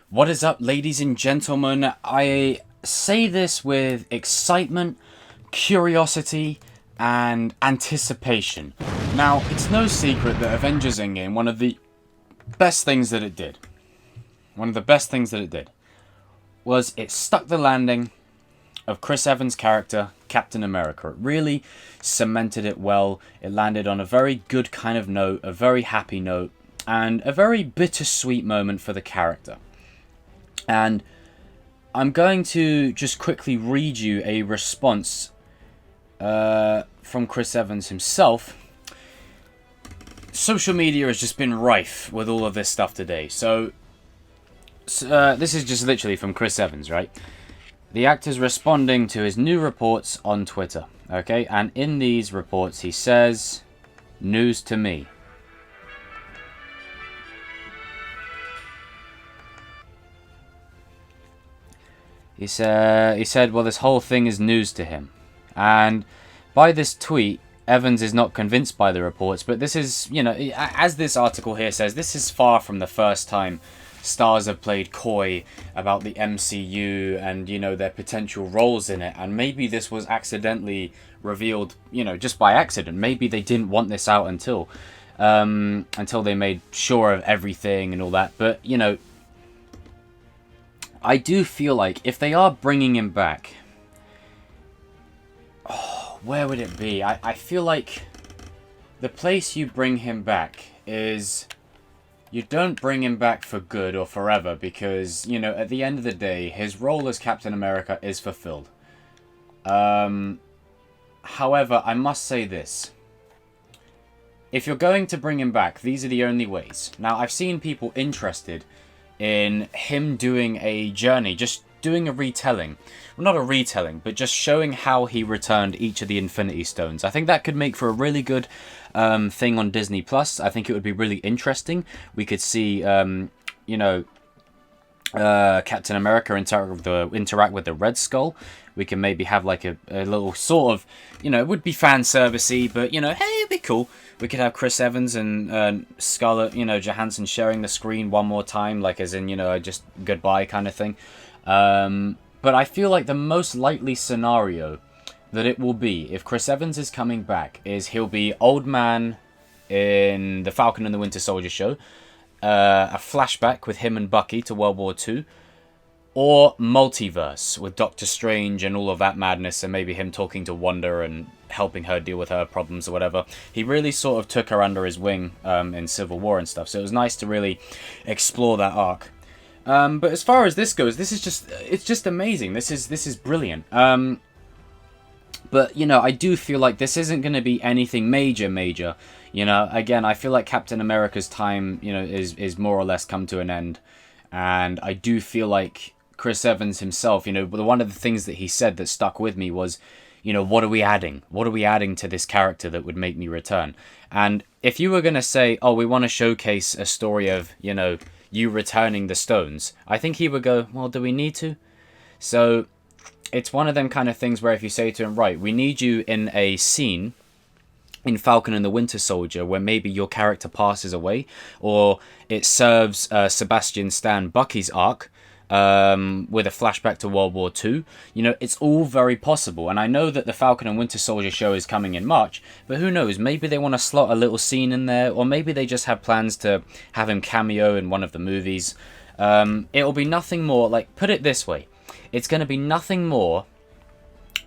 What is up, ladies and gentlemen? I say this with excitement, curiosity, and anticipation. Now, it's no secret that Avengers Endgame, one of the best things that it did, was it stuck the landing of Chris Evans' character, Captain America. It really cemented it well. It landed on a very good kind of note, a very happy note, and a very bittersweet moment for the character. And I'm going to just quickly read you a response from Chris Evans himself. Social media has just been rife with all of this stuff today. So this is just literally from Chris Evans, right? The actor's responding to his new reports on Twitter, okay? And in these reports, he says, "News to me." He said, well, this whole thing is news to him. And by this tweet, Evans is not convinced by the reports, but this is, you know, as this article here says, this is far from the first time stars have played coy about the MCU and, you know, their potential roles in it. And maybe this was accidentally revealed, you know, just by accident. Maybe they didn't want this out until they made sure of everything and all that. But, you know, I do feel like if they are bringing him back, where would it be? I feel like the place you bring him back is, you don't bring him back for good or forever, because, you know, at the end of the day, his role as Captain America is fulfilled. However, I must say this. If you're going to bring him back, these are the only ways. Now, I've seen people interested in him doing a journey, just doing a retelling. Well, not a retelling, but just showing how he returned each of the Infinity Stones. I think that could make for a really good thing on Disney Plus. I think it would be really interesting. We could see, you know, Captain America interact with the Red Skull. We can maybe have like a little sort of, you know, it would be fan servicey, but, you know, hey, it'd be cool. We could have Chris Evans and Scarlett, you know, Johansson sharing the screen one more time, like as in, you know, just goodbye kind of thing. But I feel like the most likely scenario that it will be, if Chris Evans is coming back, is he'll be Old Man in the Falcon and the Winter Soldier show, a flashback with him and Bucky to World War II, or multiverse with Doctor Strange and all of that madness, and maybe him talking to Wanda and helping her deal with her problems or whatever. He really sort of took her under his wing in Civil War and stuff, so it was nice to really explore that arc. But as far as this goes, it's just amazing. This is brilliant. But, you know, I do feel like this isn't going to be anything major. You know, again, I feel like Captain America's time, you know, is more or less come to an end. And I do feel like Chris Evans himself, you know, one of the things that he said that stuck with me was, you know, what are we adding? What are we adding to this character that would make me return? And if you were going to say, oh, we want to showcase a story of, you know, you returning the stones, I think he would go, well, do we need to? So it's one of them kind of things where if you say to him, right, we need you in a scene in Falcon and the Winter Soldier where maybe your character passes away, or it serves Sebastian Stan Bucky's arc with a flashback to World War II. You know, it's all very possible. And I know that the Falcon and Winter Soldier show is coming in March, but who knows? Maybe they want to slot a little scene in there, or maybe they just have plans to have him cameo in one of the movies. It'll be nothing more, like, put it this way. It's going to be nothing more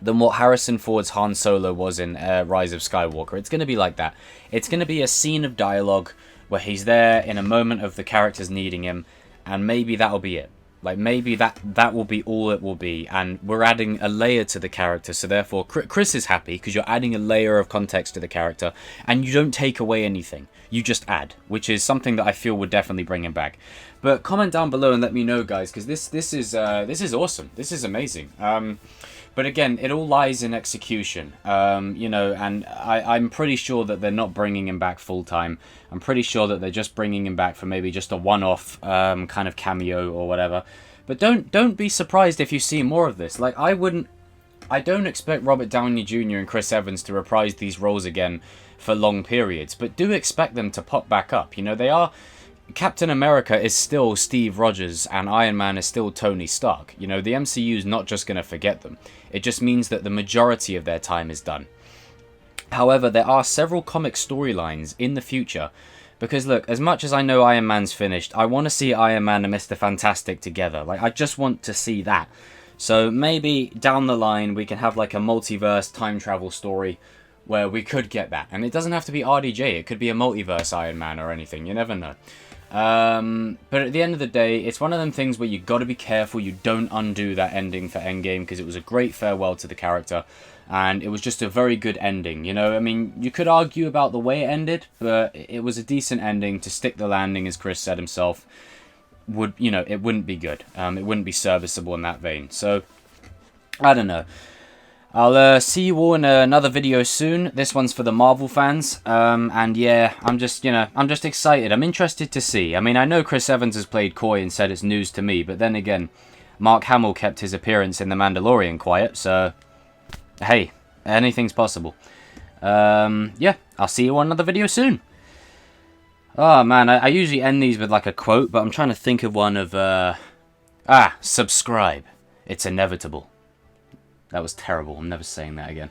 than what Harrison Ford's Han Solo was in Rise of Skywalker. It's going to be like that. It's going to be a scene of dialogue where he's there in a moment of the characters needing him, and maybe that'll be it. Like, maybe that will be all it will be, and we're adding a layer to the character, so therefore Chris is happy because you're adding a layer of context to the character, and you don't take away anything. You just add, which is something that I feel would definitely bring him back. But comment down below and let me know, guys, because this is awesome. This is amazing. But again, it all lies in execution, you know, and I'm pretty sure that they're not bringing him back full time. I'm pretty sure that they're just bringing him back for maybe just a one-off kind of cameo or whatever. But don't be surprised if you see more of this. Like, I don't expect Robert Downey Jr. and Chris Evans to reprise these roles again for long periods, but do expect them to pop back up. You know, they are Captain America is still Steve Rogers and Iron Man is still Tony Stark. You know, the MCU is not just going to forget them. It just means that the majority of their time is done. However, there are several comic storylines in the future. Because look, as much as I know Iron Man's finished, I want to see Iron Man and Mr. Fantastic together. Like, I just want to see that. So maybe down the line we can have like a multiverse time travel story where we could get that. And it doesn't have to be RDJ, it could be a multiverse Iron Man or anything, you never know. But at the end of the day, it's one of them things where you got to be careful you don't undo that ending for Endgame, because it was a great farewell to the character. And it was just a very good ending, you know? I mean, you could argue about the way it ended, but it was a decent ending. To stick the landing, as Chris said himself, would, you know, it wouldn't be good. It wouldn't be serviceable in that vein. So, I don't know. I'll see you all in another video soon. This one's for the Marvel fans. And yeah, I'm just excited. I'm interested to see. I mean, I know Chris Evans has played coy and said it's news to me, but then again, Mark Hamill kept his appearance in The Mandalorian quiet, so hey, anything's possible. Yeah, I'll see you on another video soon. Oh man, I usually end these with like a quote, but I'm trying to think of one of, subscribe. It's inevitable. That was terrible. I'm never saying that again.